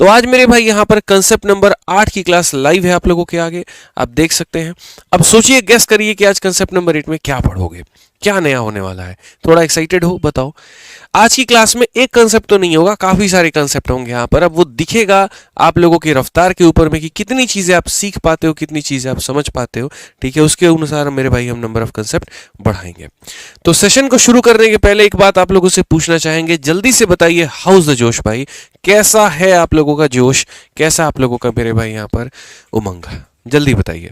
तो आज मेरे भाई यहाँ पर कंसेप्ट नंबर 8 की क्लास लाइव है आप लोगों के आगे, आप देख सकते हैं। अब सोचिए, गेस करिए कि आज कंसेप्ट नंबर 8 में क्या पढ़ोगे, क्या नया होने वाला है। थोड़ा एक्साइटेड हो, बताओ। आज की क्लास में एक कंसेप्ट तो नहीं होगा, काफी सारे कंसेप्ट होंगे यहाँ पर। अब वो दिखेगा आप लोगों की रफ्तार के ऊपर में कि कितनी चीजें आप सीख पाते हो, कितनी चीजें आप समझ पाते हो। ठीक है, उसके अनुसार मेरे भाई हम नंबर ऑफ कंसेप्ट बढ़ाएंगे। तो सेशन को शुरू करने के पहले एक बात आप लोगों से पूछना चाहेंगे, जल्दी से बताइए, हाउस द जोश भाई, कैसा है आप लोगों का जोश, कैसा आप लोगों का मेरे भाई यहाँ पर उमंग, जल्दी बताइए।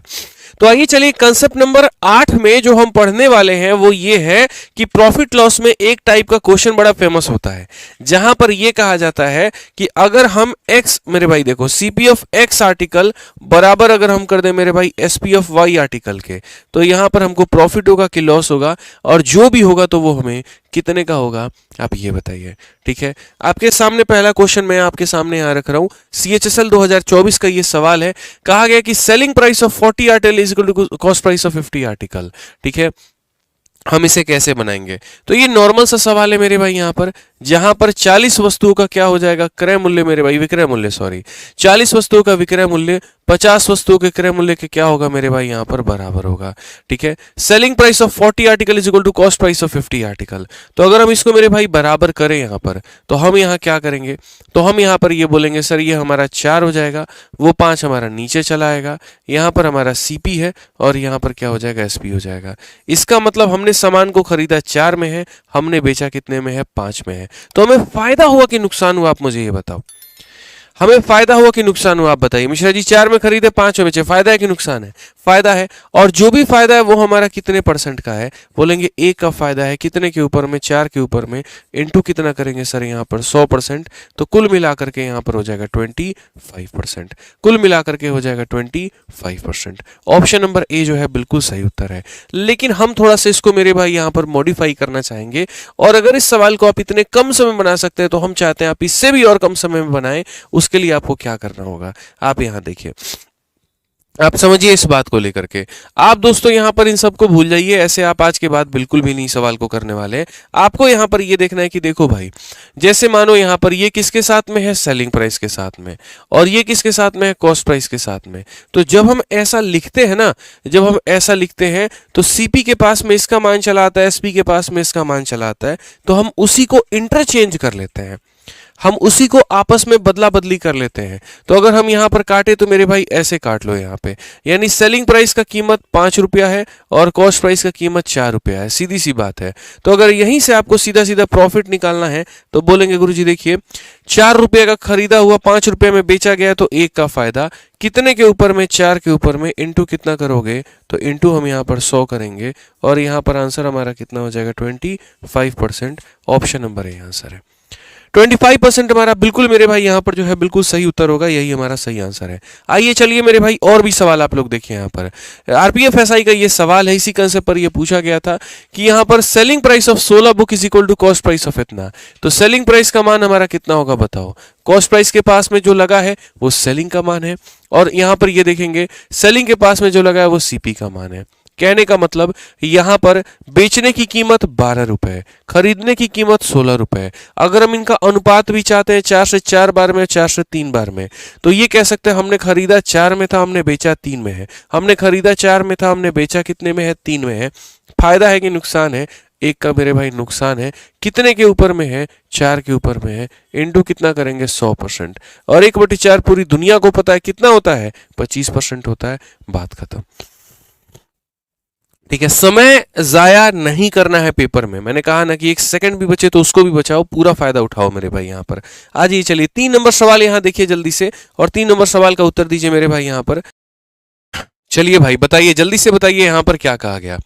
तो आइए चलिए, कंसेप्ट नंबर 8 में जो हम पढ़ने वाले हैं वो ये है कि प्रॉफिट लॉस में एक टाइप का क्वेश्चन बड़ा फेमस होता है, जहां पर ये कहा जाता है कि अगर हम x, मेरे भाई देखो, cp ऑफ x आर्टिकल बराबर अगर हम कर दें मेरे भाई sp ऑफ y आर्टिकल के, तो यहां पर हमको प्रॉफिट होगा कि लॉस होगा, और जो भी होगा तो वो हमें कितने का होगा, आप ये बताइए। ठीक है, आपके सामने पहला क्वेश्चन मैं आपके सामने यहां रख रहा हूं, CHSL 2024 का ये सवाल है। कहा गया कि selling price of 40 article is equal to cost price of 50 article. ठीक है, हम इसे कैसे बनाएंगे? तो ये नॉर्मल सा सवाल है मेरे भाई यहाँ पर, जहां पर 40 वस्तुओं का क्या हो जाएगा, क्रय मूल्य मेरे भाई, विक्रय मूल्य, सॉरी, 40 वस्तुओं का विक्रय मूल्य 50 वस्तुओं के क्रय मूल्य के क्या होगा मेरे भाई यहाँ पर, बराबर होगा। ठीक है, selling price of 40 article is equal to cost price of 50 article. तो अगर हम इसको मेरे भाई बराबर करें यहाँ पर, तो हम यहाँ क्या करेंगे, तो हम यहाँ पर ये बोलेंगे सर ये हमारा 4 हो जाएगा, वो 5 हमारा नीचे चला आएगा, यहाँ पर हमारा CP है और यहाँ पर क्या हो जाएगा, SP हो जाएगा। इसका मतलब हमने सामान को खरीदा 4 में है, हमने बेचा कितने में है, 5 में है। तो हमें फायदा हुआ कि नुकसान हुआ, आप मुझे ये बताओ। हमें फायदा हुआ कि नुकसान हुआ, आप बताइए। मिश्रा जी 4 में खरीदे, 5 में बेचे, फायदा है कि नुकसान है? फायदा है। और जो भी फायदा है वो हमारा कितने परसेंट का है, बोलेंगे 1 का फायदा है, कितने के ऊपर में, 4 के ऊपर में, इनटू कितना करेंगे सर यहाँ पर, 100%। तो कुल मिलाकर के यहाँ पर हो जाएगा 25%, कुल मिलाकर के हो जाएगा 25%। ऑप्शन नंबर ए जो है बिल्कुल सही उत्तर है। लेकिन हम थोड़ा सा इसको मेरे भाई यहाँ पर मॉडिफाई करना चाहेंगे, और अगर इस सवाल को आप इतने कम समय में बना सकते हैं तो हम चाहते हैं आप इससे भी और कम समय में बनाएं। उसके लिए आपको क्या करना होगा, आप यहां देखिए, आप समझिए इस बात को लेकर के। आप दोस्तों यहां पर इन सबको भूल जाइए, ऐसे आप आज के बाद बिल्कुल भी नहीं सवाल को करने वाले। आपको यहां पर ये देखना है कि देखो भाई, जैसे मानो यहां पर ये किसके साथ में है, सेलिंग प्राइस के साथ में, और ये किसके साथ में है, कॉस्ट प्राइस के साथ में। तो जब हम ऐसा लिखते हैं ना, जब हम ऐसा लिखते हैं तो CP के पास में इसका मान चला आता है, SP के पास में इसका मान चला आता है, तो हम उसी को इंटरचेंज कर लेते हैं, हम उसी को आपस में बदला बदली कर लेते हैं। तो अगर हम यहाँ पर काटे तो मेरे भाई ऐसे काट लो यहाँ पे, यानी सेलिंग प्राइस का कीमत 5 रुपया है और कॉस्ट प्राइस का कीमत 4 रुपया है, सीधी सी बात है। तो अगर यहीं से आपको सीधा सीधा प्रॉफिट निकालना है तो बोलेंगे गुरुजी देखिए, 4 रुपये का खरीदा हुआ 5 रुपये में बेचा गया, तो 1 का फायदा, कितने के ऊपर में, 4 के ऊपर में, इंटू कितना करोगे, तो इंटू हम यहाँ पर 100 करेंगे, और यहाँ पर आंसर हमारा कितना हो जाएगा, 25%। ऑप्शन नंबर ए आंसर है। 25% हमारा बिल्कुल मेरे भाई यहाँ पर जो है बिल्कुल सही उत्तर होगा, यही हमारा सही आंसर है। आइए चलिए मेरे भाई, और भी सवाल आप लोग देखिए यहाँ पर। RPF SI का ये सवाल है, इसी कंसेप्ट पर ये पूछा गया था कि यहाँ पर selling price of 16 book is equal to cost price of इतना। तो सेलिंग प्राइस का मान हमारा कितना होगा बताओ। कॉस्ट प्राइस के पास में जो लगा है वो सेलिंग का मान है, और यहाँ पर ये देखेंगे सेलिंग के पास में जो लगा है वो CP का मान है। कहने का मतलब यहां पर बेचने की कीमत 12 रुपए, खरीदने की कीमत 16 रुपए। अगर हम इनका अनुपात भी चाहते हैं 4 से 4 बार में, 4 से 3 बार में, तो ये कह सकते हैं हमने खरीदा 4 में था, हमने बेचा 3 में है, हमने खरीदा 4 में था, हमने बेचा कितने में है, 3 में है। फायदा है कि नुकसान है, 1 का मेरे भाई नुकसान है, कितने के ऊपर में है, 4 के ऊपर में है, इंटू कितना करेंगे, 100%, और 1/4 पूरी दुनिया को पता है कितना होता है, 25% होता है, बात खत्म। ठीक है, समय जाया नहीं करना है पेपर में। मैंने कहा ना कि 1 सेकंड भी बचे तो उसको भी बचाओ, पूरा फायदा उठाओ मेरे भाई यहाँ पर। आज ये चलिए 3 नंबर सवाल यहाँ देखिए जल्दी से, और 3 नंबर सवाल का उत्तर दीजिए मेरे भाई यहाँ पर। चलिए भाई बताइए, जल्दी से बताइए यहाँ पर क्या कहा गया।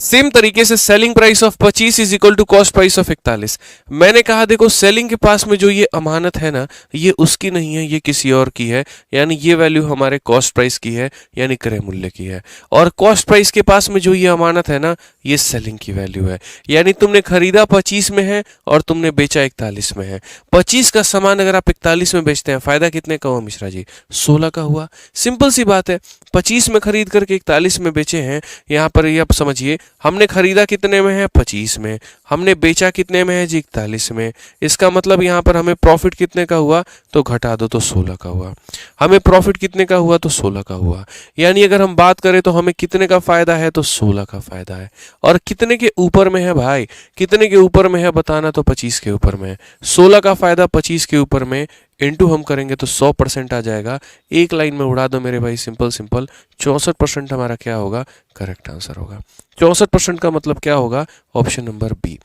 सेम तरीके से selling price of 25 is equal to cost price of 41। मैंने कहा देखो, सेलिंग के पास में जो ये अमानत है ना, ये उसकी नहीं है, ये किसी और की है, यानी ये वैल्यू हमारे कॉस्ट प्राइस की है, यानी क्रय मूल्य की है। और कॉस्ट प्राइस के पास में जो ये अमानत है ना, ये सेलिंग की वैल्यू है, यानी तुमने खरीदा 25 में है और तुमने बेचा 41 में है। 25 का सामान अगर आप 41 में बेचते हैं, फायदा कितने का हुआ मिश्रा जी, 16 का हुआ। सिंपल सी बात है, 25 में खरीद करके 41 में बेचे हैं, यहाँ पर ये आप समझिए समझिए, हमने खरीदा कितने में है 25 में, हमने बेचा कितने में है जी 41 में। इसका मतलब यहाँ पर हमें प्रॉफिट कितने का हुआ तो घटा दो तो 16 का हुआ। हमें प्रॉफिट कितने का हुआ तो 16 का हुआ। यानी अगर हम बात करें तो हमें कितने का फायदा है तो 16 का फायदा है। और कितने के ऊपर में है भाई, कितने के ऊपर में है बताना तो 25 के ऊपर में है। 16 का फायदा 25 के ऊपर में इनटू हम करेंगे तो 100% आ जाएगा। एक लाइन में उड़ा दो मेरे भाई, सिंपल सिंपल 64% हमारा क्या होगा, करेक्ट आंसर होगा। 64% का मतलब क्या होगा, ऑप्शन नंबर बी।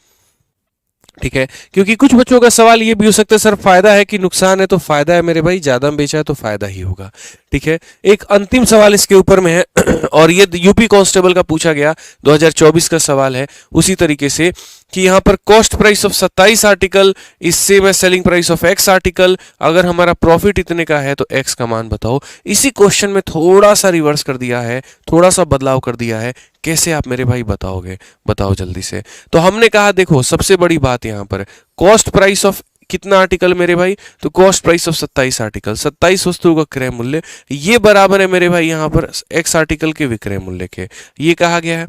ठीक है, क्योंकि कुछ बच्चों का सवाल ये भी हो सकता है सर फायदा है कि नुकसान है, तो फायदा है मेरे भाई, ज्यादा में बेचा है तो फायदा ही होगा। ठीक है, एक अंतिम सवाल इसके ऊपर में है और ये यूपी कांस्टेबल का पूछा गया 2024 का सवाल है उसी तरीके से कि यहाँ पर cost price of 27 article is same as selling price of X article, अगर हमारा प्रॉफिट इतने का है तो एक्स का मान बताओ। इसी क्वेश्चन में थोड़ा सा रिवर्स कर दिया है, थोड़ा सा बदलाव कर दिया है। कैसे आप मेरे भाई बताओगे, बताओ जल्दी से। तो हमने कहा देखो सबसे बड़ी बात यहाँ पर कॉस्ट प्राइस ऑफ कितना आर्टिकल मेरे भाई, तो कॉस्ट प्राइस ऑफ 27 आर्टिकल, 27 वस्तुओं का क्रय मूल्य, ये बराबर है मेरे भाई यहाँ पर एक्स आर्टिकल के विक्रय मूल्य के। ये कहा गया है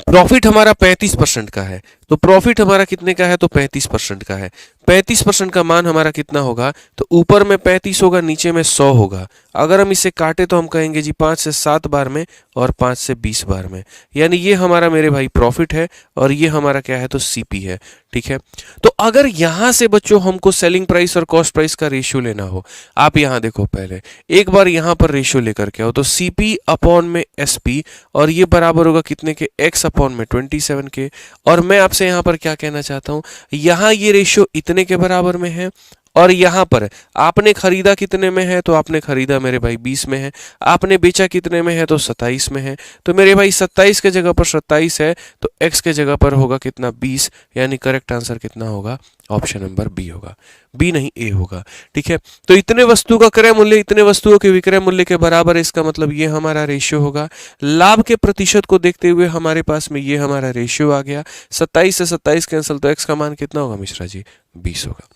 प्रॉफिट हमारा 35% का है, तो प्रॉफिट हमारा कितने का है तो 35% का है। 35% का मान हमारा कितना होगा, तो ऊपर में 35 होगा, नीचे में 100 होगा। अगर हम इसे काटे तो हम कहेंगे जी 5 से 7 बार में और 5 से 20 बार में, यानी ये हमारा मेरे भाई प्रॉफिट है और ये हमारा क्या है तो सीपी है। ठीक है, तो अगर यहां से बच्चों हमको सेलिंग प्राइस और कॉस्ट प्राइस का रेशियो लेना हो, आप यहां देखो पहले एक बार यहां पर रेशियो लेकर के आओ, तो सीपी अपॉन में एसपी, और ये बराबर होगा कितने के, एक्स अपॉन में 27 के। और मैं आपसे यहां पर क्या कहना चाहता हूं, यहां ये रेशियो इतने के बराबर में है, और यहां पर आपने खरीदा कितने में है, तो आपने खरीदा मेरे भाई 20 में है, आपने बेचा कितने में है तो 27 में है। तो मेरे भाई 27 के जगह पर 27 है, तो x के जगह पर होगा कितना 20, यानी करेक्ट आंसर कितना होगा, ऑप्शन नंबर बी होगा, बी नहीं ए होगा। ठीक है, तो इतने वस्तु का क्रय मूल्य इतने वस्तुओं के विक्रय मूल्य के बराबर है, इसका मतलब ये हमारा रेशियो होगा। लाभ के प्रतिशत को देखते हुए हमारे पास में ये हमारा रेशियो आ गया। 27 से 27 कैंसिल, तो x का मान कितना होगा मिश्रा जी, 20 होगा।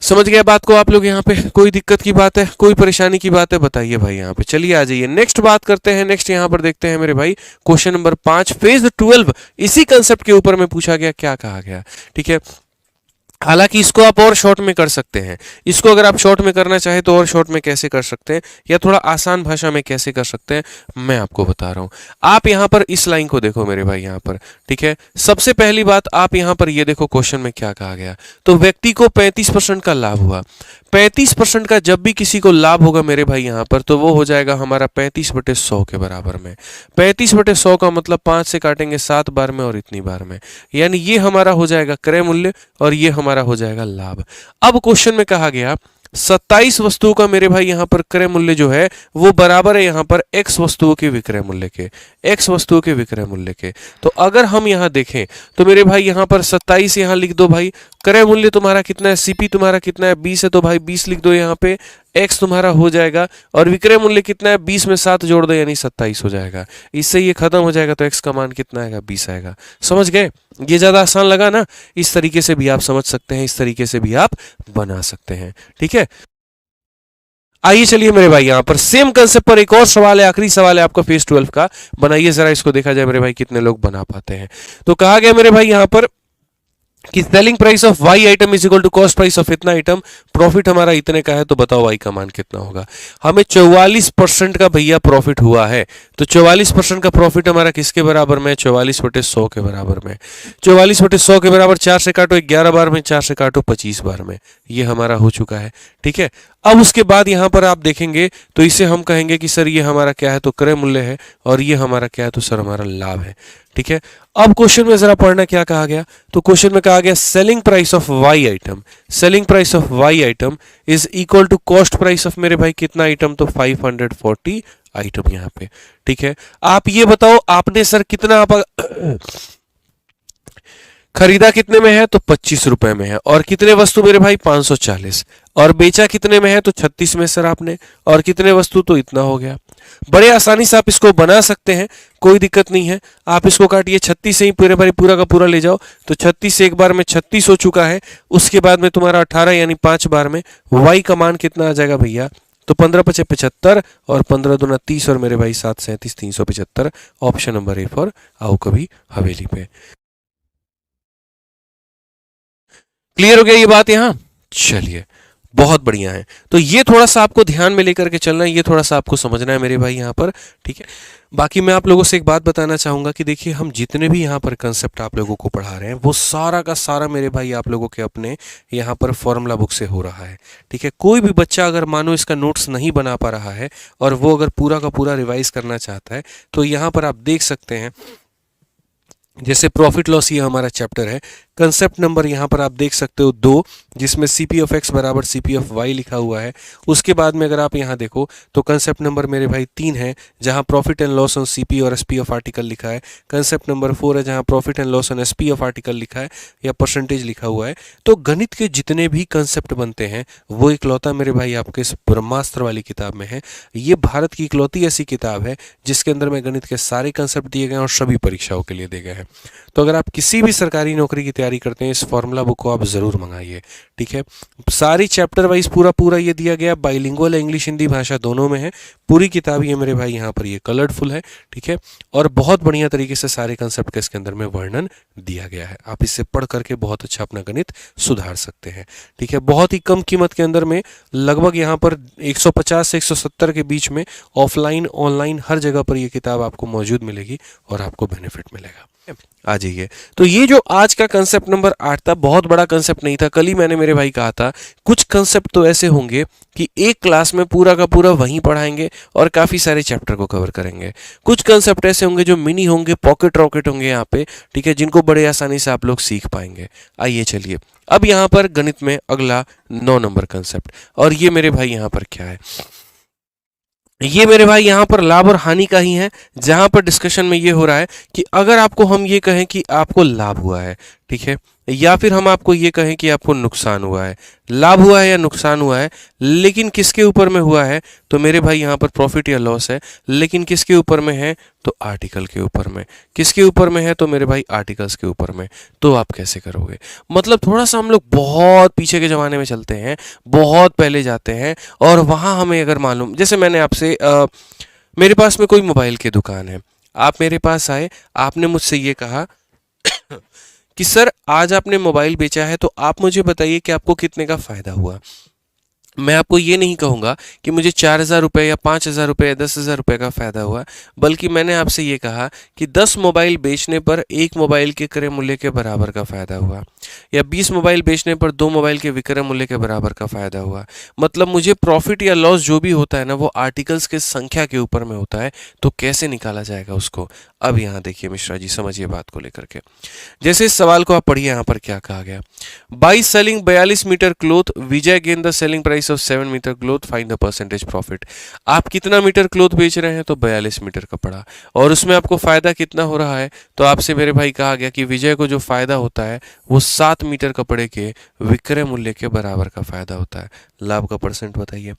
समझ गया बात को आप लोग, यहाँ पे कोई दिक्कत की बात है, कोई परेशानी की बात है, बताइए भाई यहाँ पे। चलिए आ जाइए नेक्स्ट बात करते हैं। नेक्स्ट यहाँ पर देखते हैं मेरे भाई क्वेश्चन नंबर 5 फेज 12, इसी कंसेप्ट के ऊपर में पूछा गया, क्या कहा गया। ठीक है, हालांकि इसको आप और शॉर्ट में कर सकते हैं, इसको अगर आप शॉर्ट में करना चाहे तो और शॉर्ट में कैसे कर सकते हैं, या थोड़ा आसान भाषा में कैसे कर सकते हैं, मैं आपको बता रहा हूं। आप यहां पर इस लाइन को देखो मेरे भाई यहां पर। ठीक है, सबसे पहली बात आप यहां पर ये देखो क्वेश्चन में क्या कहा गया, तो व्यक्ति को 35% का लाभ हुआ। 35% का जब भी किसी को लाभ होगा मेरे भाई यहाँ पर, तो वो हो जाएगा हमारा 35/100 के बराबर में। 35/100 का मतलब 5 से काटेंगे 7 बार में और इतनी बार में, यानी ये हमारा हो जाएगा क्रय मूल्य और ये हमारा हो जाएगा लाभ। अब क्वेश्चन में कहा गया 27 वस्तुओं का मेरे भाई यहाँ पर क्रय मूल्य जो है वो बराबर है यहाँ पर x वस्तुओं के विक्रय मूल्य के, x वस्तुओं के विक्रय मूल्य के। तो अगर हम यहाँ देखें तो मेरे भाई यहाँ पर 27 यहाँ लिख दो भाई, क्रय मूल्य तुम्हारा कितना है, सीपी तुम्हारा कितना है 20 है, तो भाई 20 लिख दो यहाँ पे, x तुम्हारा हो जाएगा, और विक्रय मूल्य कितना है 20 में 7 जोड़ दो यानी 27 हो जाएगा। इससे ये खत्म हो जाएगा, तो x का मान कितना आएगा 20 आएगा। समझ गए, ये ज्यादा आसान लगा ना। इस तरीके से भी आप समझ सकते हैं, इस तरीके से भी आप बना सकते हैं। ठीक है, आइए चलिए मेरे भाई यहाँ पर सेम कंसेप्ट पर एक और सवाल है, आखिरी सवाल है आपका फेज 12 का। बनाइए जरा इसको, देखा जाए मेरे भाई कितने लोग बना पाते हैं। तो कहा गया मेरे भाई यहाँ पर कि selling price of Y item is equal to cost price of इतना आइटम, प्रॉफिट हमारा इतने का है, तो बताओ वाई का मान कितना होगा। हमें 44% का भैया प्रॉफिट हुआ है, तो 44% का प्रॉफिट हमारा किसके बराबर में, 44/100 के बराबर में। 44/100 के बराबर 4 से काटो 11 बार में, 4 से काटो 25 बार में, ये हमारा हो चुका है। ठीक है, अब उसके बाद यहाँ पर आप देखेंगे तो इसे हम कहेंगे कि सर ये हमारा क्या है, तो क्रय मूल्य है, और ये हमारा क्या है, तो सर हमारा लाभ है। ठीक है, अब क्वेश्चन में जरा पढ़ना क्या कहा गया, तो क्वेश्चन में कहा गया selling price of Y item, selling price of Y item is equal to cost price of मेरे भाई कितना आइटम, तो 540 आइटम यहाँ पे। ठीक है, आप ये बताओ आपने सर कितना आप खरीदा कितने में है, तो 25 रुपए में है, और कितने वस्तु मेरे भाई 540, और बेचा कितने में है, तो 36 में सर आपने, और कितने वस्तु, तो इतना हो गया। बड़े आसानी से आप इसको बना सकते हैं, कोई दिक्कत नहीं है। आप इसको काटिए 36 से ही पूरे भाई पूरा का पूरा ले जाओ, तो 36 से एक बार में 36 हो चुका है, उसके बाद में तुम्हारा 18 यानी 5 बार में y का मान कितना आ जाएगा भैया, तो 15×5 75 और 15×2 30 और मेरे भाई 7 37 375। ऑप्शन नंबर ए फॉर आओ कभी हवेली पे। क्लियर हो गया ये बात यहाँ? चलिए बहुत बढ़िया है। तो ये थोड़ा सा आपको ध्यान में लेकर के चलना है, ये थोड़ा सा आपको समझना है मेरे भाई यहाँ पर, ठीक है। बाकी मैं आप लोगों से एक बात बताना चाहूंगा कि देखिए हम जितने भी यहाँ पर कंसेप्ट आप लोगों को पढ़ा रहे हैं वो सारा का सारा मेरे भाई आप लोगों के अपने यहाँ पर फॉर्मूला बुक से हो रहा है, ठीक है। कोई भी बच्चा अगर मानो इसका नोट्स नहीं बना पा रहा है और वो अगर पूरा का पूरा रिवाइज करना चाहता है तो यहाँ पर आप देख सकते हैं, जैसे प्रॉफिट लॉस ये हमारा चैप्टर है, कंसेप्ट नंबर यहाँ पर आप देख सकते हो 2, जिसमें सीपी ऑफ एक्स बराबर सीपी ऑफ वाई लिखा हुआ है। उसके बाद में अगर आप यहाँ देखो तो कंसेप्ट नंबर मेरे भाई 3 है, जहाँ profit and loss on CP और एसपी ऑफ आर्टिकल लिखा है। कंसेप्ट नंबर 4 है, जहाँ profit and loss on SP of article लिखा है या परसेंटेज लिखा हुआ है। तो गणित के जितने भी कंसेप्ट बनते हैं वो इकलौता मेरे भाई आपके इस ब्रह्मास्त्र वाली किताब में है। ये भारत की इकलौती ऐसी किताब है जिसके अंदर में गणित के सारे कंसेप्ट दिए गए हैं और सभी परीक्षाओं के लिए दिए गए हैं। तो अगर आप किसी भी सरकारी नौकरी की तैयारी करते हैं इस फॉर्मूला बुक को आप जरूर मंगाइए, ठीक है। सारी चैप्टर वाइज पूरा ये दिया गया, बाइलिंगुअल इंग्लिश हिंदी भाषा दोनों में है। पूरी किताब ये मेरे भाई यहाँ पर ये कलरफुल है, ठीक है। और बहुत बढ़िया तरीके से सारे कंसेप्ट का इसके अंदर में वर्णन दिया गया है। आप इससे पढ़ करके बहुत अच्छा अपना गणित सुधार सकते हैं, ठीक है। बहुत ही कम कीमत के अंदर में लगभग यहाँ पर 150 से 170 के बीच में ऑफलाइन ऑनलाइन हर जगह पर ये किताब आपको मौजूद मिलेगी और आपको बेनिफिट मिलेगा। आ जाइए। तो ये जो आज का कंसेप्ट नंबर 8 था, बहुत बड़ा कंसेप्ट नहीं था। कल ही मैंने मेरे भाई कहा था कुछ कंसेप्ट तो ऐसे होंगे कि एक क्लास में पूरा का पूरा वहीं पढ़ाएंगे और काफी सारे चैप्टर को कवर करेंगे। कुछ कंसेप्ट ऐसे होंगे जो मिनी होंगे, पॉकेट रॉकेट होंगे यहाँ पे, ठीक है, जिनको बड़े आसानी से आप लोग सीख पाएंगे। आइए चलिए अब यहाँ पर गणित में अगला 9 नंबर कंसेप्ट, और ये मेरे भाई यहाँ पर क्या है, ये मेरे भाई यहाँ पर लाभ और हानि का ही है। जहां पर डिस्कशन में ये हो रहा है कि अगर आपको हम ये कहें कि आपको लाभ हुआ है, ठीक है, या फिर हम आपको ये कहें कि आपको नुकसान हुआ है, लाभ हुआ है या नुकसान हुआ है, लेकिन किसके ऊपर में हुआ है, तो मेरे भाई यहाँ पर प्रॉफिट या लॉस है, लेकिन किसके ऊपर में है, तो आर्टिकल के ऊपर में। किसके ऊपर में है, तो मेरे भाई आर्टिकल्स के ऊपर में। तो आप कैसे करोगे? मतलब थोड़ा सा हम लोग बहुत पीछे के ज़माने में चलते हैं, बहुत पहले जाते हैं, और वहाँ हमें अगर मालूम, जैसे मैंने आपसे मेरे पास में कोई मोबाइल की दुकान है, आप मेरे पास आए, आपने मुझसे ये कहा कि सर आज आपने मोबाइल बेचा है, तो आप मुझे बताइए कि आपको कितने का फ़ायदा हुआ। मैं आपको ये नहीं कहूँगा कि मुझे 4,000 रुपये या 5,000 रुपये या 10,000 रुपये का फ़ायदा हुआ, बल्कि मैंने आपसे ये कहा कि 10 मोबाइल बेचने पर एक मोबाइल के क्रय मूल्य के बराबर का फ़ायदा हुआ, या 20 मोबाइल बेचने पर 2 मोबाइल के विक्रय मूल्य के बराबर का फ़ायदा हुआ। मतलब मुझे प्रॉफिट या लॉस जो भी होता है ना, वो आर्टिकल्स के संख्या के ऊपर में होता है। तो कैसे निकाला जाएगा उसको? अब यहाँ देखिए मिश्रा जी, समझिए बात को लेकर के। जैसे इस सवाल को आप पढ़िए, यहाँ पर क्या कहा गया, by selling 42 metre cloth, Vijay gain the selling price of 7 metre cloth, find the percentage profit. आप कितना मीटर क्लोथ बेच रहे हैं, तो 42 मीटर कपड़ा, और उसमें आपको फायदा कितना हो रहा है, तो आपसे मेरे भाई कहा गया कि विजय को जो फायदा होता है वो 7 मीटर कपड़े के विक्रय मूल्य के बराबर का फायदा होता है। लाभ का परसेंट बताइए।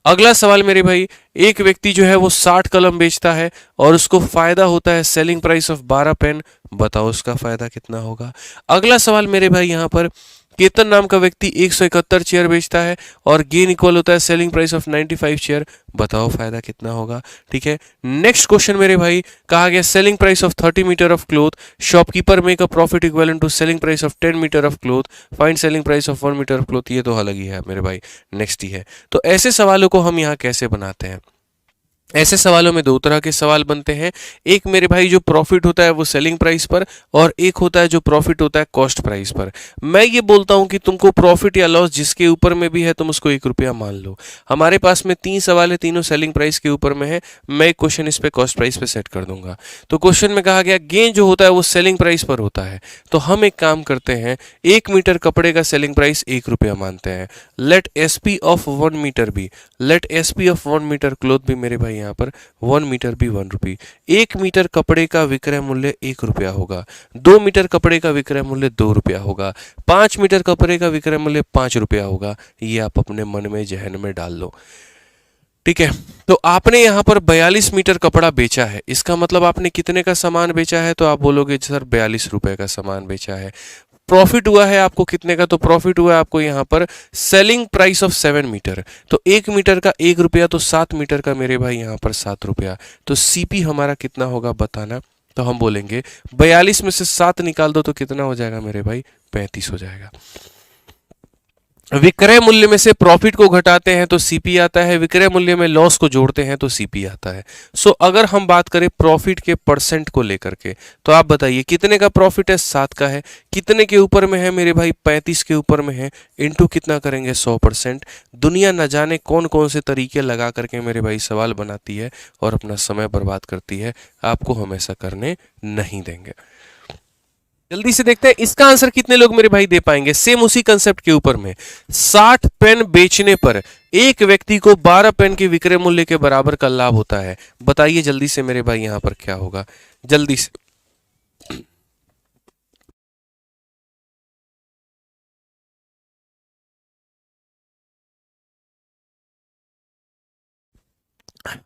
अगला सवाल मेरे भाई, एक व्यक्ति जो है वो 60 कलम बेचता है और उसको फायदा होता है सेलिंग प्राइस ऑफ 12 पेन, बताओ उसका फायदा कितना होगा। अगला सवाल मेरे भाई यहाँ पर, केतन नाम का व्यक्ति 171 चेयर बेचता है और गेन इक्वल होता है सेलिंग प्राइस ऑफ 95 चेयर, बताओ फायदा कितना होगा। ठीक है, नेक्स्ट क्वेश्चन मेरे भाई, कहा गया selling price of 30 metre of cloth, shopkeeper make a profit equivalent to selling price of 10 metre of cloth, find selling price of 1 metre of cloth. ये तो अलग ही है मेरे भाई, नेक्स्ट ही है। तो ऐसे सवालों को हम यहाँ कैसे बनाते हैं? ऐसे सवालों में दो तरह के सवाल बनते हैं। एक मेरे भाई जो प्रॉफिट होता है वो सेलिंग प्राइस पर, और एक होता है जो प्रॉफिट होता है कॉस्ट प्राइस पर। मैं ये बोलता हूं कि तुमको प्रॉफिट या लॉस जिसके ऊपर में भी है तुम उसको 1 रुपया मान लो। हमारे पास में 3 सवाल है, तीनों सेलिंग प्राइस के ऊपर में है। मैं एक क्वेश्चन इस पे कॉस्ट प्राइस पे सेट कर दूंगा। तो क्वेश्चन में कहा गया गेन जो होता है वो सेलिंग प्राइस पर होता है, तो हम एक काम करते हैं, 1 मीटर कपड़े का सेलिंग प्राइस 1 रुपया मानते हैं। लेट एसपी ऑफ 1 मीटर भी, let SP of 1 metre cloth भी मेरे भाई यहाँ पर 1 मीटर भी 1 रुपये। 1 मीटर कपड़े का विक्रय मूल्य 1 रुपया होगा। 2 मीटर कपड़े का विक्रय मूल्य 2 रुपया होगा। 5 मीटर कपड़े का विक्रय मूल्य 5 रुपया होगा। ये आप अपने मन में जहन में डाल लो। ठीक है, तो आपने यहाँ पर 42 मीटर कपड़ा बेचा है। इसका मतलब आपने कितने का सामान बेचा है? तो आप बोलोगे सर 42 रुपए का सामान बेचा है। प्रॉफिट हुआ है आपको कितने का, तो प्रॉफिट हुआ है आपको यहाँ पर सेलिंग प्राइस ऑफ 7 मीटर, तो 1 मीटर का 1 रुपया, तो 7 मीटर का मेरे भाई यहाँ पर 7 रुपया। तो सीपी हमारा कितना होगा बताना, तो हम बोलेंगे 42 में से 7 निकाल दो तो कितना हो जाएगा मेरे भाई, 35 हो जाएगा। विक्रय मूल्य में से प्रॉफिट को घटाते हैं तो सीपी आता है, विक्रय मूल्य में लॉस को जोड़ते हैं तो सीपी आता है। सो अगर हम बात करें प्रॉफिट के परसेंट को लेकर के, तो आप बताइए कितने का प्रॉफिट है, 7 का है, कितने के ऊपर में है मेरे भाई, 35 के ऊपर में है, इनटू कितना करेंगे 100%। दुनिया न जाने कौन कौन से तरीके लगा करके मेरे भाई सवाल बनाती है और अपना समय बर्बाद करती है, आपको हम ऐसा करने नहीं देंगे। जल्दी से देखते हैं इसका आंसर कितने लोग मेरे भाई दे पाएंगे। सेम उसी कंसेप्ट के ऊपर में 60 पेन बेचने पर एक व्यक्ति को 12 पेन के विक्रय मूल्य के बराबर का लाभ होता है। बताइए जल्दी से मेरे भाई यहां पर क्या होगा, जल्दी से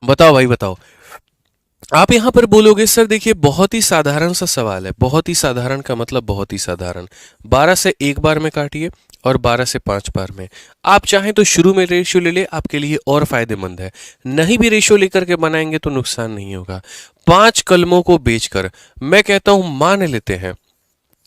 बताओ भाई बताओ। आप यहां पर बोलोगे सर देखिए बहुत ही साधारण सा सवाल है, बहुत ही साधारण का मतलब बहुत ही साधारण। 12 से एक बार में काटिए और 12 से 5 बार में। आप चाहें तो शुरू में रेशियो ले ले, आपके लिए और फायदेमंद है। नहीं भी रेशियो लेकर के बनाएंगे तो नुकसान नहीं होगा। 5 कलमों को बेचकर मैं कहता हूं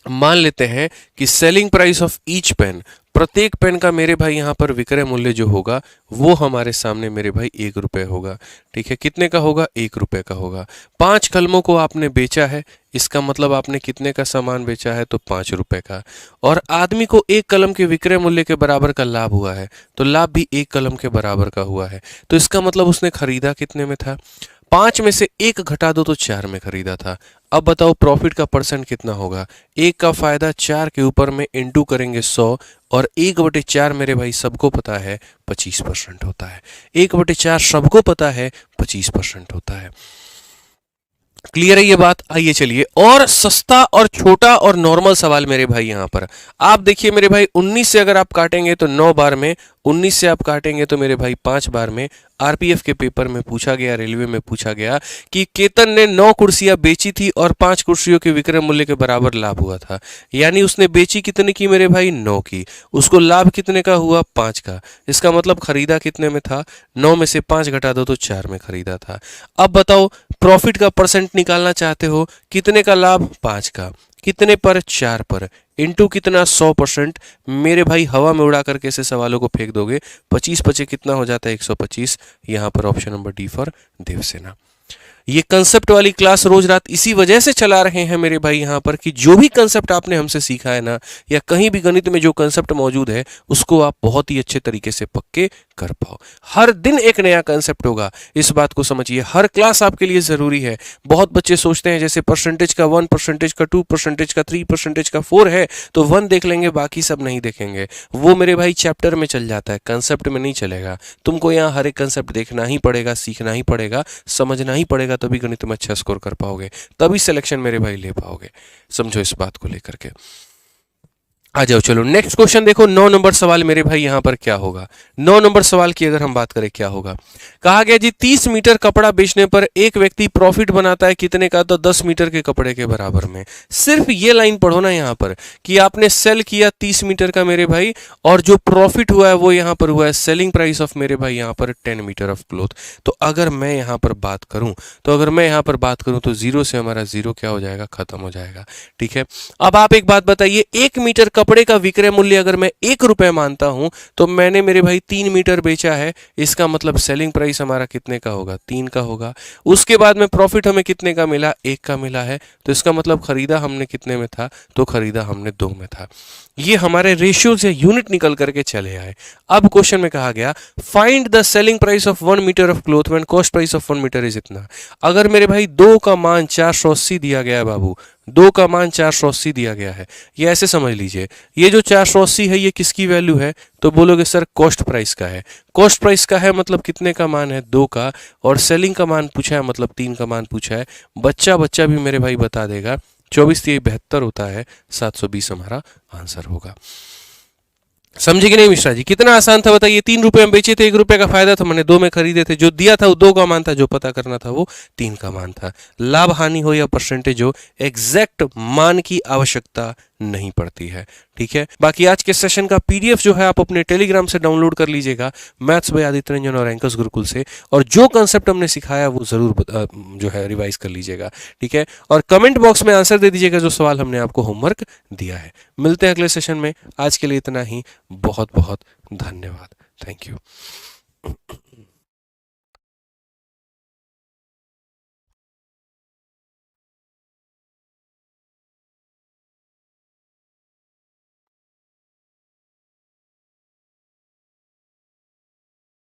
मान लेते हैं कि selling price of each pen, प्रत्येक पेन का मेरे भाई यहाँ पर विक्रय मूल्य जो होगा वो हमारे सामने मेरे भाई 1 रुपए होगा। ठीक है, कितने का होगा, 1 रुपए का होगा। 5 कलमों को आपने बेचा है, इसका मतलब आपने कितने का सामान बेचा है, तो 5 रुपए का। और आदमी को 1 कलम के विक्रय मूल्य के बराबर का लाभ हुआ है, तो लाभ भी 1 कलम के बराबर का हुआ है। तो इसका मतलब उसने खरीदा कितने में था, 5 में से 1 घटा दो तो 4 में खरीदा था। अब बताओ प्रॉफिट का परसेंट कितना होगा, 1 का फायदा 4 के ऊपर में इंटू करेंगे 100, और 1/4 मेरे भाई सबको पता है 25% होता है। 1/4 सबको पता है 25% होता है। क्लियर है ये बात। आइए चलिए और सस्ता और छोटा और नॉर्मल सवाल मेरे भाई यहां पर आप देखिए मेरे भाई, 19 से अगर आप काटेंगे तो 9 बार में, 19 से आप काटेंगे तो मेरे भाई 5 बार में। आरपीएफ के पेपर में पूछा गया, रेलवे में पूछा गया कि केतन ने 9 कुर्सियां बेची थी और 5 कुर्सियों के विक्रय मूल्य के बराबर लाभ हुआ था। यानी उसने बेची कितने की मेरे भाई, 9 की, उसको लाभ कितने का हुआ, 5 का। इसका मतलब खरीदा कितने में था, 9 में से 5 घटा दो तो 4 में खरीदा था। अब बताओ प्रॉफिट का परसेंट निकालना चाहते हो, कितने का लाभ, 5 का, कितने पर, 4 पर, इंटू कितना, 100%। मेरे भाई हवा में उड़ा करके ऐसे सवालों को फेंक दोगे, 25 पचे कितना हो जाता है, 125। यहां पर option number D for Devasena. ये कंसेप्ट वाली क्लास रोज रात इसी वजह से चला रहे हैं मेरे भाई यहाँ पर कि जो भी कंसेप्ट आपने हमसे सीखा है ना, या कहीं भी गणित में जो कंसेप्ट मौजूद है उसको आप बहुत ही अच्छे तरीके से पक्के कर पाओ। हर दिन एक नया कंसेप्ट होगा, इस बात को समझिए। हर क्लास आपके लिए जरूरी है। बहुत बच्चे सोचते हैं जैसे परसेंटेज का 1, परसेंटेज का 2, परसेंटेज का 3, परसेंटेज का 4 है तो 1 देख लेंगे, बाकी सब नहीं देखेंगे। वो मेरे भाई चैप्टर में चल जाता है, कंसेप्ट में नहीं चलेगा। तुमको यहाँ हर एक कंसेप्ट देखना ही पड़ेगा, सीखना ही पड़ेगा, समझना ही पड़ेगा, तभी गणित में अच्छा स्कोर कर पाओगे, तभी सिलेक्शन मेरे भाई ले पाओगे। समझो इस बात को लेकर के। आ जाओ चलो नेक्स्ट क्वेश्चन देखो। 9 नंबर सवाल मेरे भाई यहां पर क्या होगा, 9 नंबर सवाल की अगर हम बात करें क्या होगा। कहा गया जी 30 मीटर कपड़ा बेचने पर एक व्यक्ति प्रॉफिट बनाता है कितने का, तो 10 मीटर के कपड़े के बराबर में। सिर्फ ये लाइन पढ़ो ना यहां पर कि आपने सेल किया 30 मीटर का मेरे भाई, और जो प्रॉफिट हुआ है वो यहां पर हुआ है सेलिंग प्राइस ऑफ मेरे भाई यहां पर 10 मीटर ऑफ क्लोथ। तो अगर मैं यहां पर बात करूं तो 0 से हमारा 0 क्या हो जाएगा, खत्म हो जाएगा। ठीक है, अब आप एक बात बताइए, 1 मीटर कपड़े का विक्रय मूल्य अगर मैं 1 रुपए मानता हूं तो मैंने मेरे भाई 3 मीटर बेचा है, इसका मतलब सेलिंग प्राइस हमारा कितने का होगा, 3 का होगा। उसके बाद में प्रॉफिट हमें कितने का मिला, 1 का मिला है, तो इसका मतलब खरीदा हमने कितने में था, तो खरीदा हमने 2 में था। ये हमारे रेशियो से यूनिट निकल करके चले आए। अब क्वेश्चन में कहा गया find the selling price of 1 metre of cloth when cost price of 1 metre is इतना। अगर मेरे भाई 2 का मान 480 दिया गया है बाबू, 2 का मान 480 दिया गया है, ये ऐसे समझ लीजिए, ये जो 480 है ये किसकी वैल्यू है, तो बोलोगे सर कॉस्ट प्राइस का है। कॉस्ट प्राइस का है मतलब कितने का मान है, 2 का, और सेलिंग का मान पूछा है मतलब 3 का मान पूछा है। बच्चा भी मेरे भाई बता देगा, 24 3 72 होता है, 720 हमारा आंसर होगा। समझे कि नहीं मिश्रा जी, कितना आसान था बताइए। 3 रुपए हम बेचे थे, 1 रुपए का फायदा था, मैंने 2 में खरीदे थे, जो दिया था वो 2 का मान था, जो पता करना था वो 3 का मान था। लाभ हानि हो या परसेंटेज हो, एग्जैक्ट मान की आवश्यकता नहीं पड़ती है। ठीक है, बाकी आज के सेशन का पीडीएफ जो है आप अपने टेलीग्राम से डाउनलोड कर लीजिएगा, मैथ्स बाय आदित्य रंजन और एंकर्स गुरुकुल से, और जो कंसेप्ट हमने सिखाया वो जरूर जो है रिवाइज कर लीजिएगा। ठीक है, और कमेंट बॉक्स में आंसर दे दीजिएगा जो सवाल हमने आपको होमवर्क दिया है। मिलते हैं अगले सेशन में, आज के लिए इतना ही। बहुत बहुत धन्यवाद। Thank you.